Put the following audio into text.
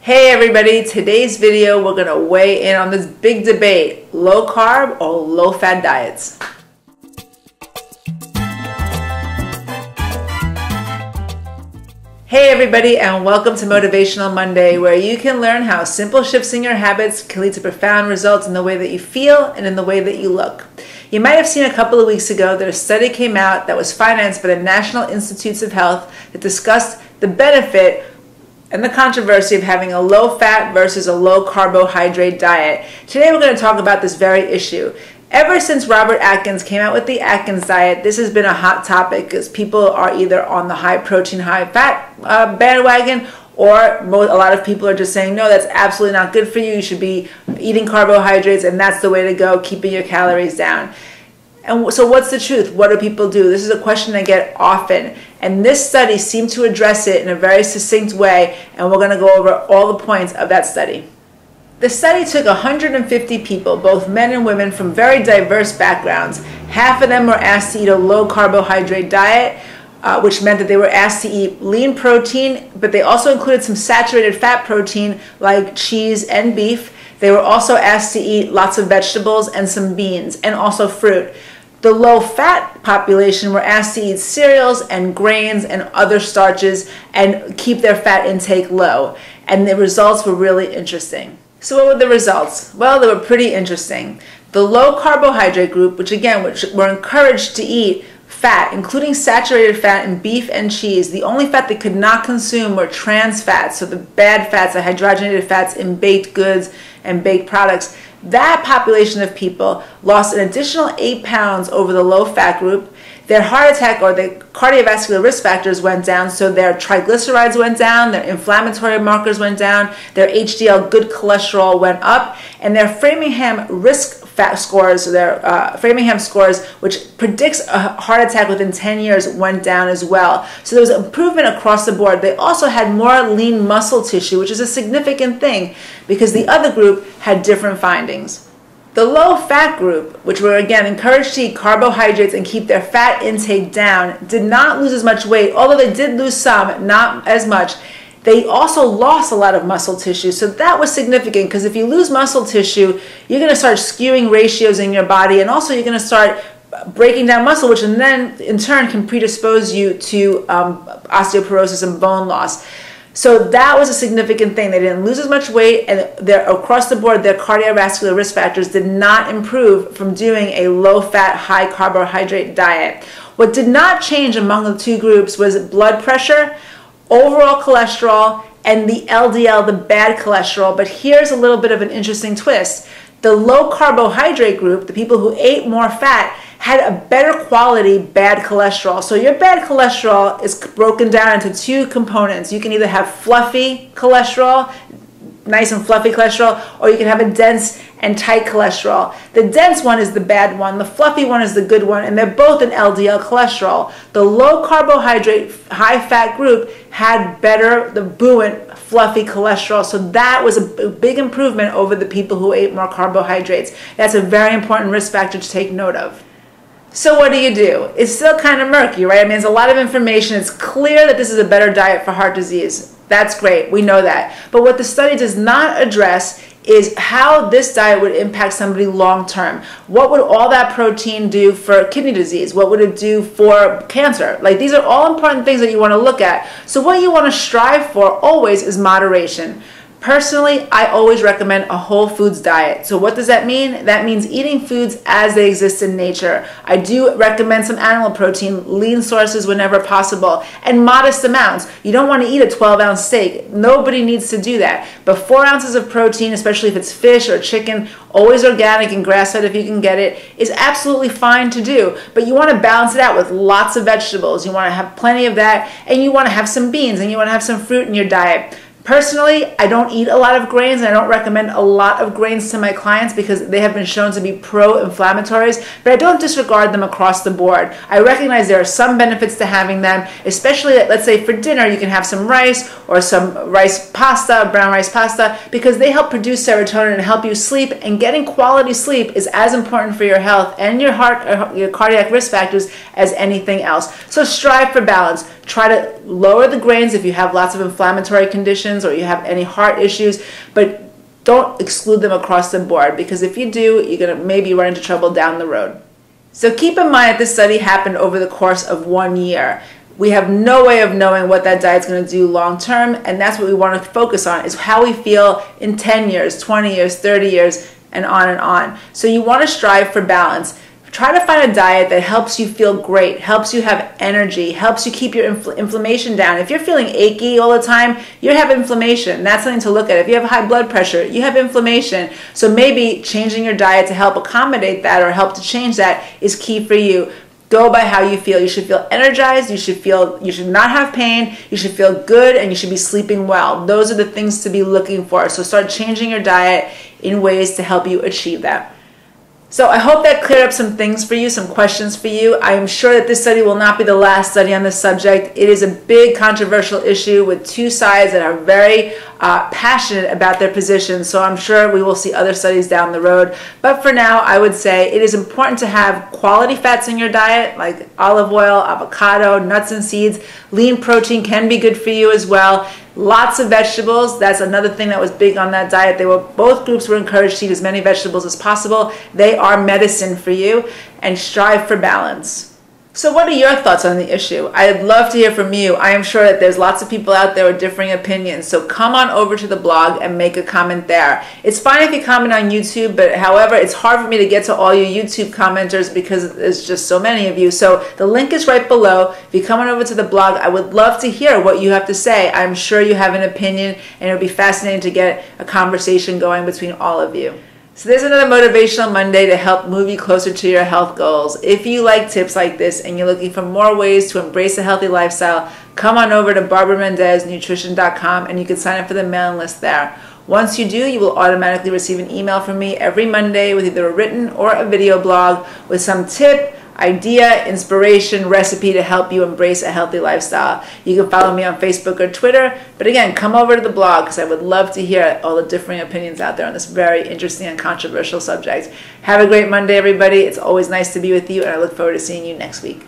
Hey everybody, today's video we're going to weigh in on this big debate, low carb or low fat diets. Hey everybody, and welcome to Motivational Monday, where you can learn how simple shifts in your habits can lead to profound results in the way that you feel and in the way that you look. You might have seen a couple of weeks ago that a study came out that was financed by the National Institutes of Health that discussed the benefit and the controversy of having a low-fat versus a low-carbohydrate diet. Today we're going to talk about this very issue. Ever since Robert Atkins came out with the Atkins diet, this has been a hot topic because people are either on the high-protein, high-fat bandwagon, or a lot of people are just saying, no, that's absolutely not good for you. You should be eating carbohydrates, and that's the way to go, keeping your calories down. And so what's the truth? What do people do? This is a question I get often. And this study seemed to address it in a very succinct way, and we're going to go over all the points of that study. The study took 150 people, both men and women, from very diverse backgrounds. Half of them were asked to eat a low-carbohydrate diet, which meant that they were asked to eat lean protein, but they also included some saturated fat protein like cheese and beef. They were also asked to eat lots of vegetables and some beans, and also fruit. The low-fat population were asked to eat cereals and grains and other starches and keep their fat intake low. And the results were really interesting. So what were the results? Well, they were pretty interesting. The low-carbohydrate group, which were encouraged to eat fat, including saturated fat in beef and cheese. The only fat they could not consume were trans fats, so the bad fats, the hydrogenated fats in baked goods and baked products. That population of people lost an additional 8 pounds over the low-fat group. Their heart attack or their cardiovascular risk factors went down, so their triglycerides went down, their inflammatory markers went down, their HDL good cholesterol went up, and their Framingham risk fat scores, Framingham scores, which predicts a heart attack within 10 years, went down as well. So there was improvement across the board. They also had more lean muscle tissue, which is a significant thing because the other group had different findings. The low-fat group, which were again encouraged to eat carbohydrates and keep their fat intake down, did not lose as much weight, although they did lose some, not as much. They also lost a lot of muscle tissue, so that was significant because if you lose muscle tissue, you're going to start skewing ratios in your body, and also you're going to start breaking down muscle, which then in turn can predispose you to osteoporosis and bone loss. So that was a significant thing. They didn't lose as much weight, and across the board, their cardiovascular risk factors did not improve from doing a low-fat, high-carbohydrate diet. What did not change among the two groups was blood pressure, overall cholesterol, and the LDL, the bad cholesterol. But here's a little bit of an interesting twist. The low-carbohydrate group, the people who ate more fat, had a better quality bad cholesterol. So your bad cholesterol is broken down into two components. You can either have fluffy cholesterol, nice and fluffy cholesterol, or you can have a dense and tight cholesterol. The dense one is the bad one, the fluffy one is the good one, and they're both an LDL cholesterol. The low carbohydrate, high fat group had better, the buoyant, fluffy cholesterol, so that was a big improvement over the people who ate more carbohydrates. That's a very important risk factor to take note of. So what do? It's still kind of murky, right? I mean, there's a lot of information. It's clear that this is a better diet for heart disease. That's great. We know that. But what the study does not address is how this diet would impact somebody long term. What would all that protein do for kidney disease? What would it do for cancer? Like, these are all important things that you want to look at. So what you want to strive for always is moderation. Personally, I always recommend a whole foods diet. So what does that mean? That means eating foods as they exist in nature. I do recommend some animal protein, lean sources whenever possible, and modest amounts. You don't want to eat a 12-ounce steak. Nobody needs to do that. But 4 ounces of protein, especially if it's fish or chicken, always organic and grass-fed if you can get it, is absolutely fine to do. But you want to balance it out with lots of vegetables. You want to have plenty of that, and you want to have some beans, and you want to have some fruit in your diet. Personally, I don't eat a lot of grains, and I don't recommend a lot of grains to my clients because they have been shown to be pro-inflammatories, but I don't disregard them across the board. I recognize there are some benefits to having them, especially, let's say, for dinner, you can have some rice or some rice pasta, brown rice pasta, because they help produce serotonin and help you sleep, and getting quality sleep is as important for your health and your heart, your cardiac risk factors as anything else. So strive for balance. Try to lower the grains if you have lots of inflammatory conditions or you have any heart issues, but don't exclude them across the board, because if you do, you're going to maybe run into trouble down the road. So keep in mind that this study happened over the course of 1 year. We have no way of knowing what that diet's going to do long term, and that's what we want to focus on, is how we feel in 10 years, 20 years, 30 years, and on and on. So you want to strive for balance. Try to find a diet that helps you feel great, helps you have energy, helps you keep your inflammation down. If you're feeling achy all the time, you have inflammation. That's something to look at. If you have high blood pressure, you have inflammation. So maybe changing your diet to help accommodate that or help to change that is key for you. Go by how you feel. You should feel energized, you should not have pain, you should feel good, and you should be sleeping well. Those are the things to be looking for. So start changing your diet in ways to help you achieve that. So I hope that cleared up some things for you, some questions for you. I am sure that this study will not be the last study on this subject. It is a big controversial issue with two sides that are very passionate about their positions. So I'm sure we will see other studies down the road. But for now, I would say it is important to have quality fats in your diet, like olive oil, avocado, nuts and seeds. Lean protein can be good for you as well. Lots of vegetables. That's another thing that was big on that diet. Both groups were encouraged to eat as many vegetables as possible. They are medicine for you, and strive for balance. So what are your thoughts on the issue? I'd love to hear from you. I am sure that there's lots of people out there with differing opinions. So come on over to the blog and make a comment there. It's fine if you comment on YouTube, but however, it's hard for me to get to all you YouTube commenters because there's just so many of you. So the link is right below. If you come on over to the blog, I would love to hear what you have to say. I'm sure you have an opinion, and it would be fascinating to get a conversation going between all of you. So there's another Motivational Monday to help move you closer to your health goals. If you like tips like this and you're looking for more ways to embrace a healthy lifestyle, come on over to barbaramendeznutrition.com and you can sign up for the mailing list there. Once you do, you will automatically receive an email from me every Monday with either a written or a video blog with some tip, idea, inspiration, recipe to help you embrace a healthy lifestyle. You can follow me on Facebook or Twitter, but again, come over to the blog because I would love to hear all the differing opinions out there on this very interesting and controversial subject. Have a great Monday, everybody. It's always nice to be with you, and I look forward to seeing you next week.